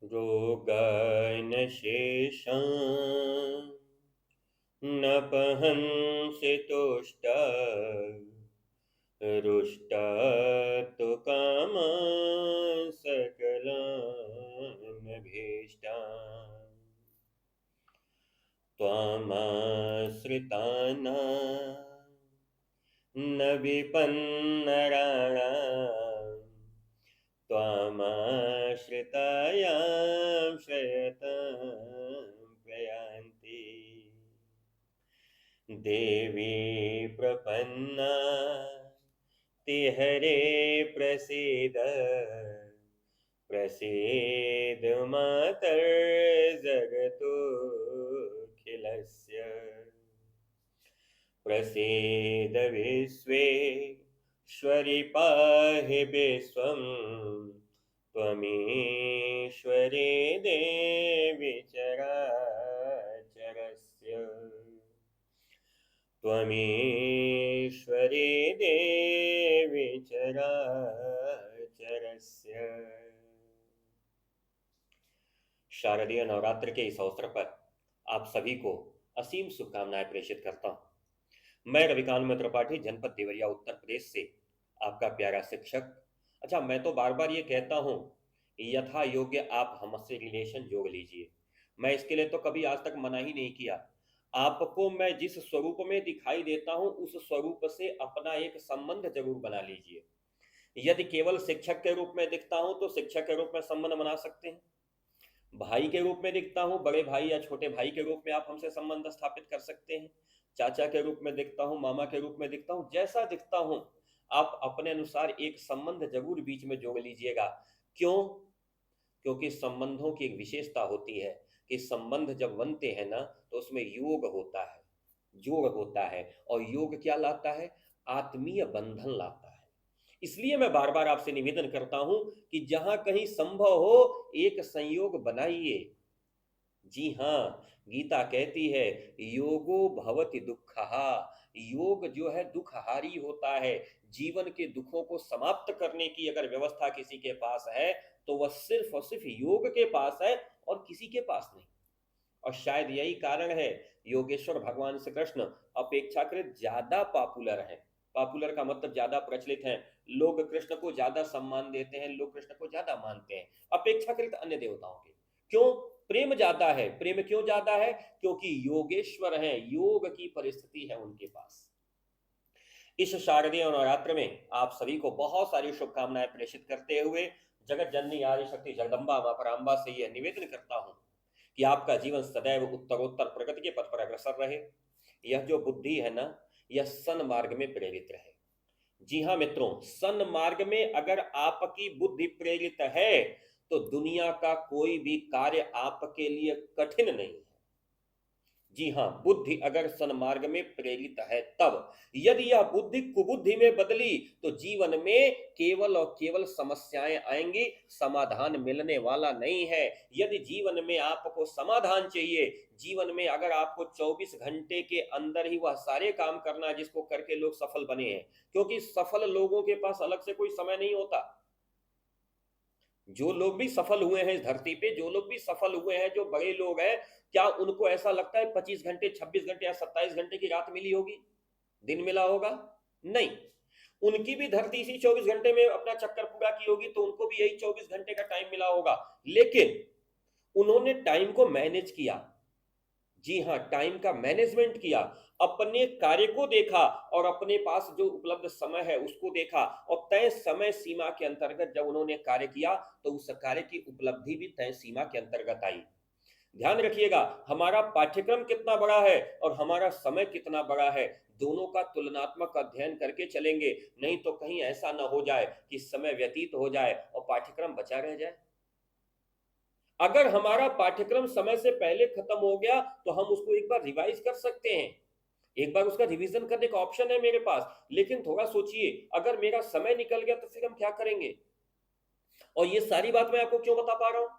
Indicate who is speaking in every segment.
Speaker 1: रोगान् शेषान् न पहंसि तुष्टा रुष्टा तु कामान् सकलान् भीष्टान् त्वामाश्रितान् न विपन्नराणाम् त्वामाश्रिता यां श्रयतां प्रयान्ति देवी प्रपन्ना ते हरे प्रसीद प्रसीद मातर्जगतोऽखिलस्य प्रसीद विश्वेश्वरि पाहि विश्वं त्वमीश्वरी देवी चराचरस्य त्वमीश्वरी देवी चराचरस्य। शारदीय नवरात्र के इस अवसर पर आप सभी को असीम शुभकामनाएं प्रेषित करता हूं। मैं रविकांत त्रिपाठी, जनपद देवरिया, उत्तर प्रदेश से आपका प्यारा शिक्षक। अच्छा, मैं तो बार बार ये कहता हूं, यथा योग्य आप हमसे रिलेशन जोड़ लीजिए। मैं इसके लिए तो कभी आज तक मना ही नहीं किया। आपको मैं जिस स्वरूप में दिखाई देता हूं उस स्वरूप से अपना एक संबंध जरूर बना लीजिए। यदि केवल शिक्षक के रूप में दिखता हूं तो शिक्षक के रूप में संबंध बना सकते हैं। भाई के रूप में दिखता हूं, बड़े भाई या छोटे भाई के रूप में आप हमसे संबंध स्थापित कर सकते हैं। चाचा के रूप में दिखता हूं, मामा के रूप में दिखता हूं, जैसा दिखता हूं आप अपने अनुसार एक संबंध जरूर बीच में जोड़ लीजिएगा। क्यों? क्योंकि संबंधों की एक विशेषता होती है कि संबंध जब बनते हैं ना तो उसमें योग होता है, जोड़ होता है। और योग क्या लाता है? आत्मीय बंधन लाता है। इसलिए मैं बार बार आपसे निवेदन करता हूं कि जहां कहीं संभव हो एक संयोग बनाइए। जी हाँ, गीता कहती है योगो भवति दुःखः। योग जो है दुखहारी होता है। जीवन के दुखों को समाप्त करने की अगर व्यवस्था किसी के पास है तो वह सिर्फ और सिर्फ योग के पास है और किसी के पास नहीं। और शायद यही कारण है योगेश्वर भगवान श्री कृष्ण अपेक्षाकृत ज्यादा पॉपुलर है। पॉपुलर का मतलब ज्यादा प्रचलित है। लोग कृष्ण को ज्यादा सम्मान देते हैं, लोग कृष्ण को ज्यादा मानते हैं अपेक्षाकृत अन्य देवताओं के। क्यों? प्रेम ज्यादा है। प्रेम क्यों ज्यादा है? क्योंकि योगेश्वर है, योग की परिस्थिति है उनके पास। इस शारदीय नवरात्र में आप सभी को बहुत सारी शुभकामनाएं प्रेषित करते हुए जगत जननी आदि शक्ति जगदम्बा मां पराम्बा से यह निवेदन करता हूं कि आपका जीवन सदैव उत्तरोत्तर प्रगति के पथ पर अग्रसर रहे। यह जो बुद्धि है ना, यह सन्मार्ग में प्रेरित रहे। जी हाँ मित्रों, सन्मार्ग में अगर आपकी बुद्धि प्रेरित है तो दुनिया का कोई भी कार्य आपके लिए कठिन नहीं है। जी हाँ, बुद्धि अगर सन्मार्ग में प्रेरित है तब। यदि यह बुद्धि कुबुद्धि में बदली तो जीवन में केवल और केवल समस्याएं आएंगी, समाधान मिलने वाला नहीं है। यदि जीवन में आपको समाधान चाहिए, जीवन में अगर आपको 24 घंटे के अंदर ही वह सारे काम करना है जिसको करके लोग सफल बने हैं, क्योंकि सफल लोगों के पास अलग से कोई समय नहीं होता। जो लोग भी सफल हुए हैं इस धरती पे, जो लोग भी सफल हुए हैं, जो बड़े लोग हैं, क्या उनको ऐसा लगता है 25 घंटे, 26 घंटे या 27 घंटे की रात मिली होगी, दिन मिला होगा? नहीं। उनकी भी धरती इसी 24 घंटे में अपना चक्कर पूरा की होगी तो उनको भी यही 24 घंटे का टाइम मिला होगा। लेकिन उन्होंने टाइम को मैनेज किया। जी हाँ, टाइम का मैनेजमेंट किया, अपने कार्य को देखा और अपने पास जो उपलब्ध समय है उसको देखा और तय समय सीमा के अंतर्गत जब उन्होंने कार्य किया तो उस कार्य की उपलब्धि भी तय सीमा के अंतर्गत आई। ध्यान रखिएगा, हमारा पाठ्यक्रम कितना बड़ा है और हमारा समय कितना बड़ा है, दोनों का तुलनात्मक अध्ययन करके चलेंगे। नहीं तो कहीं ऐसा ना हो जाए कि समय व्यतीत हो जाए और पाठ्यक्रम बचा रह जाए। अगर हमारा पाठ्यक्रम समय से पहले खत्म हो गया तो हम उसको एक बार रिवाइज कर सकते हैं, एक बार उसका रिवीजन करने का ऑप्शन है मेरे पास। लेकिन थोड़ा सोचिए, अगर मेरा समय निकल गया तो फिर हम क्या करेंगे? और ये सारी बात मैं आपको क्यों बता पा रहा हूं?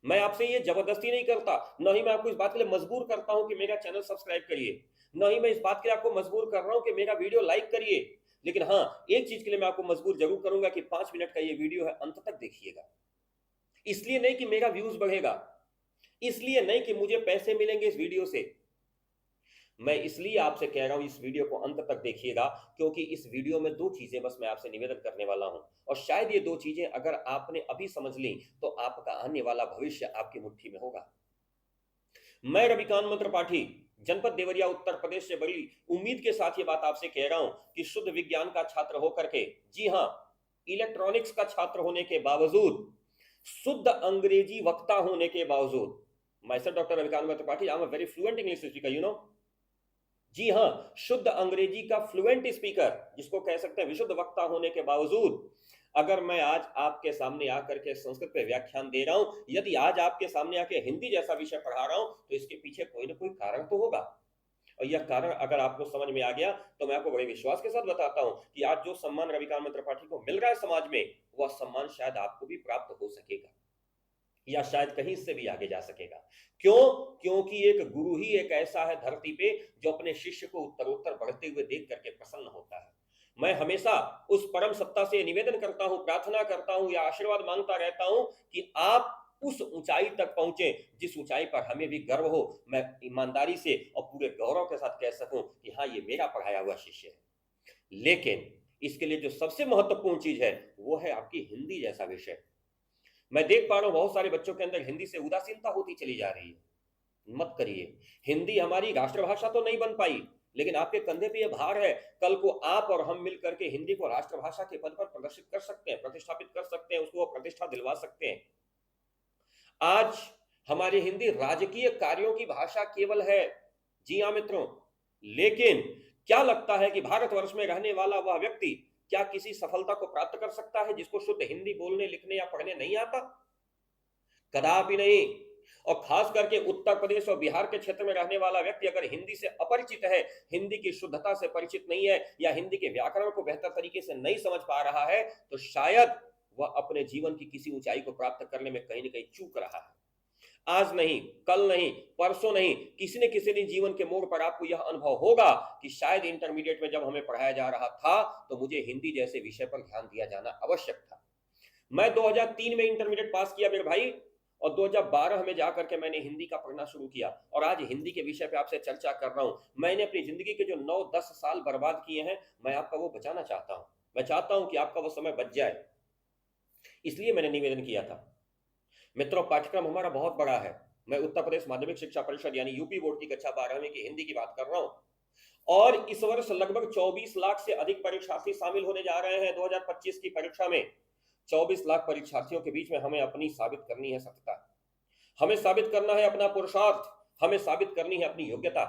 Speaker 1: मैं आपसे ये जबरदस्ती नहीं करता, न ही मैं आपको इस बात के लिए मजबूर करता हूं कि मेरा चैनल सब्सक्राइब करिए, न ही मैं इस बात के लिए आपको मजबूर कर रहा हूं कि मेरा वीडियो लाइक करिए। लेकिन हाँ, एक चीज के लिए मैं आपको मजबूर जरूर करूंगा कि 5 मिनट का ये वीडियो है, अंत तक देखिएगा। इसलिए नहीं कि मेरा व्यूज बढ़ेगा, इसलिए नहीं कि मुझे पैसे मिलेंगे इस वीडियो से। मैं इसलिए आपसे कह रहा हूं इस वीडियो को अंत तक देखिएगा, क्योंकि इस वीडियो में दो चीजें बस मैं आपसे निवेदन करने वाला हूं, और शायद ये दो चीजें अगर आपने अभी समझ ली तो आपका आने वाला भविष्य आपकी मुट्ठी में होगा। मैं रविकांत त्रिपाठी जनपद देवरिया उत्तर प्रदेश से बड़ी उम्मीद के साथ ये बात आपसे कह रहा हूं कि शुद्ध विज्ञान का छात्र होकर के, जी हां, इलेक्ट्रॉनिक्स का छात्र होने के बावजूद, शुद्ध अंग्रेजी वक्ता होने के बावजूद, myself doctor Ravikant Tripathi, I am a very fluent English speaker, you know. जी हां, शुद्ध अंग्रेजी का फ्लुएंट स्पीकर, जिसको कह सकते हैं विशुद्ध वक्ता होने के बावजूद, अगर मैं आज आपके सामने आकर के संस्कृत पे व्याख्यान दे रहा हूं, यदि आज आपके सामने आके हिंदी जैसा विषय पढ़ा रहा हूं, तो इसके पीछे कोई ना कोई कारण तो होगा। और यह कारण अगर आपको समझ में आ गया तो मैं आपको बड़े विश्वास के साथ बताता हूं कि आज जो सम्मान रविकांत त्रिपाठी को मिल रहा है समाज में, वह सम्मान शायद आपको भी प्राप्त हो सकेगा, या शायद कहीं से भी आगे जा सकेगा। क्यों? क्योंकि एक गुरु ही एक ऐसा है धरती पे जो अपने शिष्य को उत्तरोत्तर बढ़ते हुए देख करके प्रसन्न होता है। मैं हमेशा उस परम सत्ता से निवेदन करता हूं, प्रार्थना करता हूं या आशीर्वाद मांगता रहता हूं कि आप उस ऊंचाई तक पहुंचे जिस ऊंचाई पर हमें भी गर्व हो, मैं ईमानदारी से और पूरे गौरव के साथ कह सकूं कि हाँ, ये मेरा पढ़ाया हुआ शिष्य है। लेकिन इसके लिए जो सबसे महत्वपूर्ण चीज है वो है आपकी हिंदी जैसा विषय। मैं देख पा रहा हूं बहुत सारे बच्चों के अंदर हिंदी से उदासीनता होती चली जा रही है। मत करिए। हिंदी हमारी राष्ट्रभाषा तो नहीं बन पाई, लेकिन आपके कंधे पे यह भार है, कल को आप और हम मिलकर के हिंदी को राष्ट्रभाषा के पद पर प्रदर्शित कर सकते हैं, प्रतिष्ठापित कर सकते हैं, उसको प्रतिष्ठा दिलवा सकते हैं। आज हमारी हिंदी राजकीय कार्यों की भाषा केवल है, जी हाँ मित्रों। लेकिन क्या लगता है कि भारतवर्ष में रहने वाला वह व्यक्ति क्या किसी सफलता को प्राप्त कर सकता है जिसको शुद्ध हिंदी बोलने, लिखने या पढ़ने नहीं आता? कदापि नहीं। और खास करके उत्तर प्रदेश और बिहार के क्षेत्र में रहने वाला व्यक्ति अगर हिंदी से अपरिचित है, हिंदी की शुद्धता से परिचित नहीं है, या हिंदी के व्याकरण को बेहतर तरीके से नहीं समझ पा रहा है, तो शायद वह अपने जीवन की किसी ऊंचाई को प्राप्त करने में कहीं ना कहीं चूक रहा है। आज नहीं, कल नहीं, परसों नहीं, किसी न किसी दिन जीवन के मोड़ पर आपको यह अनुभव होगा कि शायद इंटरमीडिएट में जब हमें पढ़ाया जा रहा था तो मुझे हिंदी जैसे विषय पर ध्यान दिया जाना आवश्यक था। मैं 2003 में इंटरमीडिएट पास किया मेरे भाई, और 2012 में जाकर के मैंने हिंदी का पढ़ना शुरू किया, और आज हिंदी के विषय पे आपसे चर्चा कर रहा हूं। मैंने अपनी जिंदगी के जो 9-10 साल बर्बाद किए हैं, मैं आपका वो बचाना चाहता हूं। मैं चाहता हूं कि आपका वो समय बच जाए, इसलिए मैंने निवेदन किया था। मित्रों, पाठ्यक्रम हमारा बहुत बड़ा है। मैं उत्तर प्रदेश माध्यमिक शिक्षा परिषद यानी यूपी बोर्ड की कक्षा 12वीं की हिंदी की बात कर रहा हूं, और इस वर्ष लगभग 24 लाख से अधिक परीक्षार्थी शामिल होने जा रहे हैं 2025 की परीक्षा में। 24 लाख परीक्षार्थियों के बीच में हमें अपनी साबित करनी है सत्ता, हमें साबित करना है अपना पुरुषार्थ, हमें साबित करनी है अपनी योग्यता।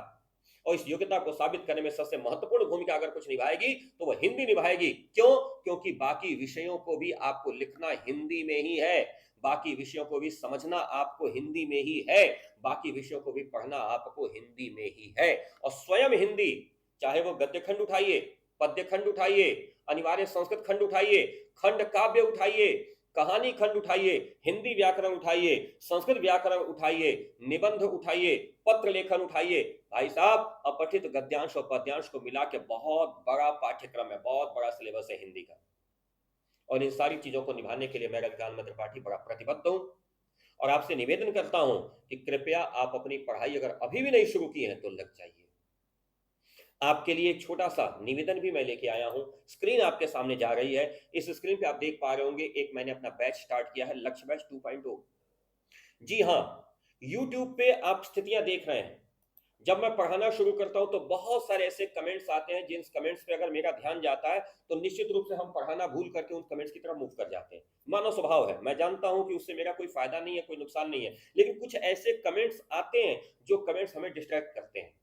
Speaker 1: और इस योग्यता को साबित करने में सबसे महत्वपूर्ण भूमिका अगर कुछ निभाएगी तो वह हिंदी निभाएगी। क्यों? क्योंकि बाकी विषयों को भी आपको लिखना हिंदी में ही है, बाकी विषयों को भी समझना आपको हिंदी में ही है, बाकी विषयों को भी पढ़ना आपको हिंदी में ही है। और स्वयं हिंदी, चाहे वो गद्य खंड उठाइए, पद्य खंड उठाइए, अनिवार्य संस्कृत खंड उठाइए, खंड काव्य उठाइए, कहानी खंड उठाइए, हिंदी व्याकरण उठाइए, संस्कृत व्याकरण उठाइए, निबंध उठाइए, पत्र लेखन उठाइए, भाई साहब अपठित गद्यांश और पद्यांश को मिला के बहुत बड़ा पाठ्यक्रम है, बहुत बड़ा सिलेबस है हिंदी का। और इन सारी चीजों को निभाने के लिए मैं रविकांत त्रिपाठी बड़ा प्रतिबद्ध हूं, और आपसे निवेदन करता हूं कि कृपया आप अपनी पढ़ाई अगर अभी भी नहीं शुरू की है तो लग जाइए। आपके लिए एक छोटा सा निवेदन भी मैं लेके आया हूं। स्क्रीन आपके सामने जा रही है, इस स्क्रीन पे आप देख पा रहे होंगे एक मैंने अपना बैच स्टार्ट किया है, लक्ष्य बैच 2.0। जी हाँ, YouTube पे आप स्थितियां देख रहे हैं। जब मैं पढ़ाना शुरू करता हूं तो बहुत सारे ऐसे कमेंट्स आते हैं जिन कमेंट्स पे अगर मेरा ध्यान जाता है तो निश्चित रूप से हम पढ़ाना भूल करके उन कमेंट्स की तरफ मूव कर जाते हैं। मानव स्वभाव है, मैं जानता हूं कि उससे मेरा कोई फायदा नहीं है, कोई नुकसान नहीं है, लेकिन कुछ ऐसे कमेंट्स आते हैं जो कमेंट्स हमें डिस्ट्रैक्ट करते हैं।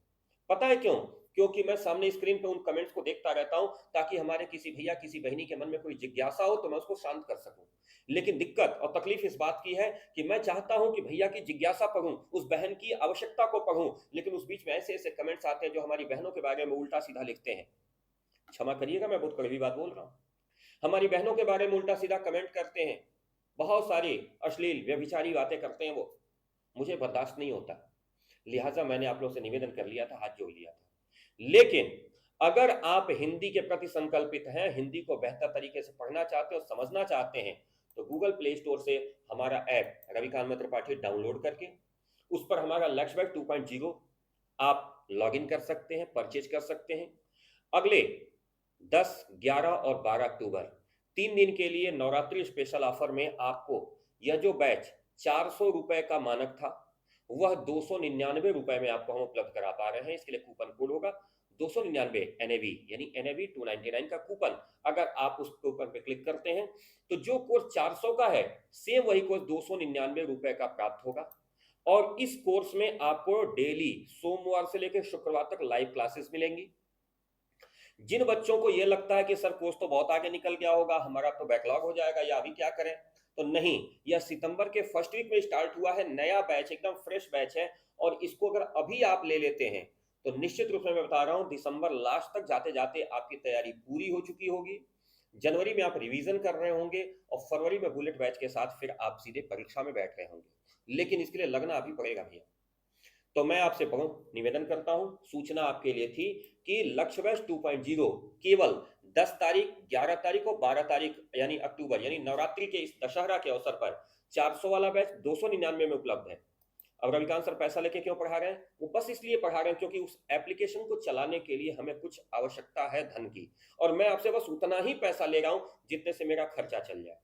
Speaker 1: पता है क्यों? क्योंकि मैं सामने स्क्रीन पे उन कमेंट्स को देखता रहता हूं ताकि हमारे किसी भैया किसी बहनी के मन में कोई जिज्ञासा हो तो मैं उसको शांत कर सकूं। लेकिन दिक्कत और तकलीफ इस बात की है कि मैं चाहता हूं कि भैया की जिज्ञासा पढ़ूं, उस बहन की आवश्यकता को पढ़ूं, लेकिन उस बीच में ऐसे ऐसे कमेंट्स आते हैं जो हमारी बहनों के बारे में उल्टा सीधा लिखते हैं। क्षमा करिएगा, मैं बहुत कड़वी बात बोल रहा हूं। हमारी बहनों के बारे में उल्टा सीधा कमेंट करते हैं, बहुत सारी अश्लील व्यभिचारी बातें करते हैं, वो मुझे बर्दाश्त नहीं होता। लिहाजा मैंने आप लोगों से निवेदन कर लिया था, हाथ जोड़ लिया था। लेकिन अगर आप हिंदी के प्रति संकल्पित हैं, हिंदी को बेहतर तरीके से पढ़ना चाहते हैं और समझना चाहते हैं, तो गूगल प्ले स्टोर से हमारा ऐप रविकांत त्रिपाठी डाउनलोड करके उस पर हमारा लक्ष्य बैच 2.0 आप लॉगिन कर सकते हैं, परचेज कर सकते हैं। अगले 10, 11 और 12 अक्टूबर 3 दिन के लिए नवरात्रि स्पेशल ऑफर में आपको यह जो बैच 400 रुपए का मानक था वह 299 रुपए में आपको हम उपलब्ध करा पा रहे हैं। इसके लिए कूपन कोड होगा 299 NAV, यानी NAV 299 का कूपन। अगर आप उस कूपन पर क्लिक करते हैं तो जो कोर्स 400 का है सेम वही कोर्स 299 रुपए का प्राप्त होगा। और इस कोर्स में आपको डेली सोमवार से लेकर शुक्रवार तक लाइव क्लासेस मिलेंगी। जिन बच्चों को यह लगता है कि सर कोर्स तो बहुत आगे निकल गया होगा, हमारा तो बैकलॉग हो जाएगा या अभी क्या करें, तो नहीं, यह सितंबर के फर्स्ट वीक में स्टार्ट हुआ है, नया बैच, एकदम फ्रेश बैच है। और इसको अगर अभी आप ले लेते हैं तो निश्चित रूप से मैं बता रहा हूं दिसंबर लास्ट तक जाते जाते आपकी तैयारी पूरी हो चुकी होगी। जनवरी में आप रिवीजन कर रहे होंगे और फरवरी में बुलेट बैच के साथ फिर आप सीधे परीक्षा में बैठ रहे होंगे। लेकिन इसके लिए लगना अभी पड़ेगा भैया। तो मैं आपसे बहुत निवेदन करता हूं, सूचना आपके लिए थी कि लक्ष्य बैच 2.0 केवल 10 तारीख, 11 तारीख और 12 तारीख यानी अक्टूबर, यानी नवरात्रि के इस दशहरा के अवसर पर 400 वाला बैच 299 में उपलब्ध है। अब रविकांत सर पैसा लेके क्यों पढ़ा रहे हैं? वो बस इसलिए पढ़ा रहे हैं क्योंकि उस एप्लीकेशन को चलाने के लिए हमें कुछ आवश्यकता है धन की, और मैं आपसे बस उतना ही पैसा ले रहा हूं जितने से मेरा खर्चा चल जाए।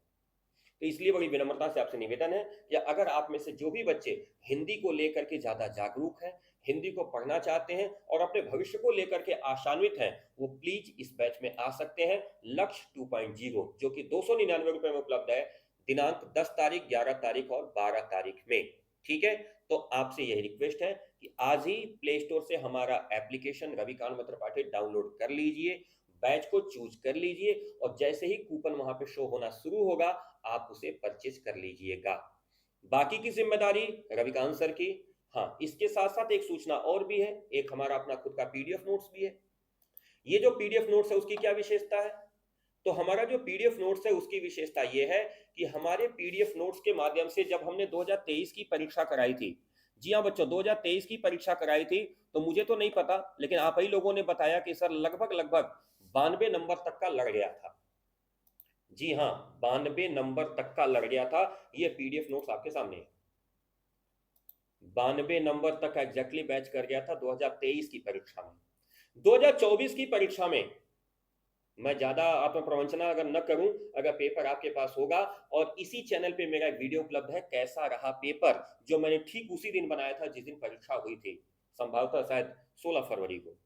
Speaker 1: तो इसलिए बड़ी विनम्रता से आपसे निवेदन है कि अगर आप में से जो भी बच्चे हिंदी को लेकर के ज्यादा जागरूक हैं, हिंदी को पढ़ना चाहते हैं और अपने भविष्य को लेकर के आशान्वित हैं, वो प्लीज इस बैच में आ सकते हैं। लक्ष्य 2.0 जो कि 299 रुपए में उपलब्ध है, दिनांक 10 तारीख, 11 तारीख और 12 तारीख में। ठीक है, तो आपसे यही रिक्वेस्ट है कि आज ही प्ले स्टोर से हमारा एप्लीकेशन रविकांत त्रिपाठी डाउनलोड कर लीजिए, बैच को चूज कर लीजिए और जैसे ही कूपन वहां पे शो होना शुरू होगा आप उसे परचेज कर लीजिएगा। बाकी की जिम्मेदारी रविकांत सर की। हाँ, इसके साथ साथ एक सूचना और भी है, एक हमारा अपना खुद का पीडीएफ नोट्स भी है। ये जो पीडीएफ नोट्स है उसकी क्या विशेषता है? तो हमारा जो पीडीएफ नोट्स है उसकी विशेषता ये है कि हमारे पीडीएफ नोट्स के माध्यम से जब हमने 2023 की परीक्षा कराई थी, जी हाँ बच्चों 2023 की परीक्षा कराई थी, तो मुझे तो नहीं पता लेकिन आप ही लोगों ने बताया कि सर लगभग लगभग 92 नंबर तक का लग गया था। जी हाँ, 92 नंबर तक का लग गया था। ये पीडीएफ नोट्स आपके सामने है। 92 नंबर तक का एग्जैक्टली बैच कर गया था 2023 की परीक्षा में। 2024 की परीक्षा में मैं ज्यादा आत्म प्रवंचना अगर न करूं, अगर पेपर आपके पास होगा, और इसी चैनल पे मेरा एक वीडियो उपलब्ध है कैसा रहा पेपर, जो मैंने ठीक उसी दिन बनाया था जिस दिन परीक्षा हुई थी, संभवतः शायद 16 फरवरी को।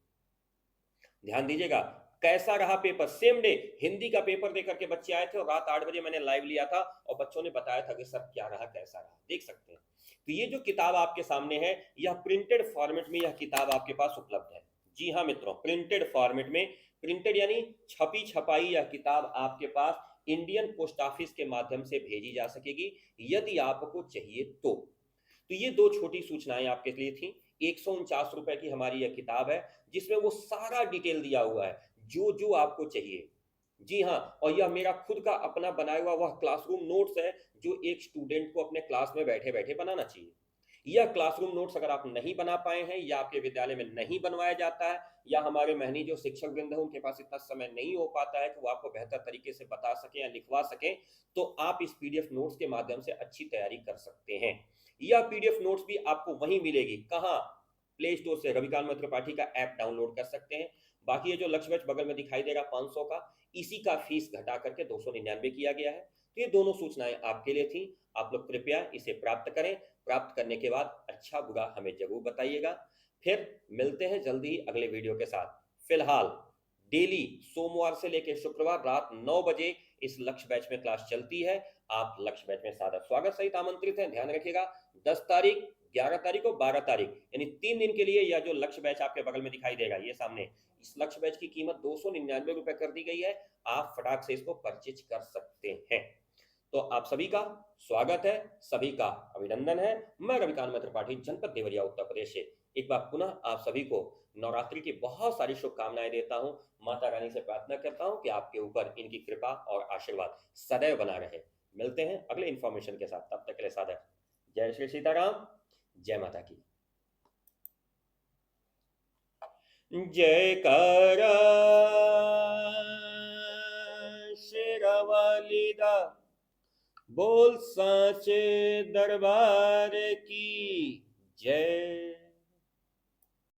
Speaker 1: ध्यान दीजिएगा, कैसा रहा पेपर, सेम डे हिंदी का पेपर देकर के बच्चे आए थे और रात 8 बजे मैंने लाइव लिया था और बच्चों ने बताया था कि सर क्या रहा कैसा रहा, देख सकते हैं। तो ये जो किताब आपके सामने है, यह प्रिंटेड फॉर्मेट में यह किताब आपके पास उपलब्ध है। जी हाँ मित्रों, प्रिंटेड फॉर्मेट में, प्रिंटेड यानी छपी छपाई यह किताब आपके पास इंडियन पोस्ट ऑफिस के माध्यम से भेजी जा सकेगी यदि आपको चाहिए तो ये दो छोटी सूचनाएं आपके लिए थी। 149 रुपए की हमारी यह किताब है जिसमें वो सारा डिटेल दिया हुआ है जो जो आपको चाहिए। जी हाँ, और यह मेरा खुद का अपना बनाया हुआ वह क्लासरूम नोट्स है जो एक स्टूडेंट को अपने क्लास में बैठे बैठे बनाना चाहिए। यह क्लासरूम नोट्स अगर आप नहीं बना पाए हैं या आपके विद्यालय में नहीं बनवाया जाता है या हमारे महनी जो शिक्षक वृंद है उनके पास इतना समय नहीं हो पाता है कि वो आपको बेहतर तरीके से बता सके या लिखवा सके, तो आप इस पीडीएफ नोट्स के माध्यम से अच्छी तैयारी कर सकते हैं। यह पीडीएफ नोट्स भी आपको वहीं मिलेगी, कहाँ? प्ले स्टोर से रविकांत त्रिपाठी का ऐप डाउनलोड कर सकते हैं। बाकी ये जो लक्ष्य बैच बगल में दिखाई दे रहा 500 का, इसी का फीस घटा करके 299 किया गया है। तो ये दोनों सूचनाएं आपके लिए थी, आप लोग कृपया इसे प्राप्त करें। प्राप्त करने के बाद अच्छा बुरा हमें जरूर बताइएगा। फिर मिलते हैं जल्दी ही अगले वीडियो के साथ। फिलहाल डेली सोमवार से लेकर शुक्रवार रात 9 बजे इस लक्ष्य बैच में क्लास चलती है। आप लक्ष्य बैच में सादर स्वागत सहित आमंत्रित हैं। ध्यान रखिएगा 10 तारीख, 11 तारीख और 12 तारीख यानी 3 दिन के लिए यह जो लक्ष्य बैच आपके बगल में दिखाई देगा, ये सामने, इस लक्ष्य बैच की कीमत 299 रुपए कर दी गई है। आप फटाक से इसको परचेज कर सकते हैं। तो आप सभी का स्वागत है, सभी का अभिनंदन है। मैं रविकांत त्रिपाठी, जनपद देवरिया, उत्तर प्रदेश से एक बार पुनः आप सभी को नवरात्रि की बहुत सारी शुभकामनाएं देता हूं। माता रानी से प्रार्थना करता हूं कि आपके ऊपर इनकी कृपा और आशीर्वाद सदैव बना रहे। मिलते हैं अगले इंफॉर्मेशन के साथ, तब तक के लिए सादर जय श्री सीताराम, जय माता की जयकारा शेरावाली दा बोल सांचे दरबार की जय।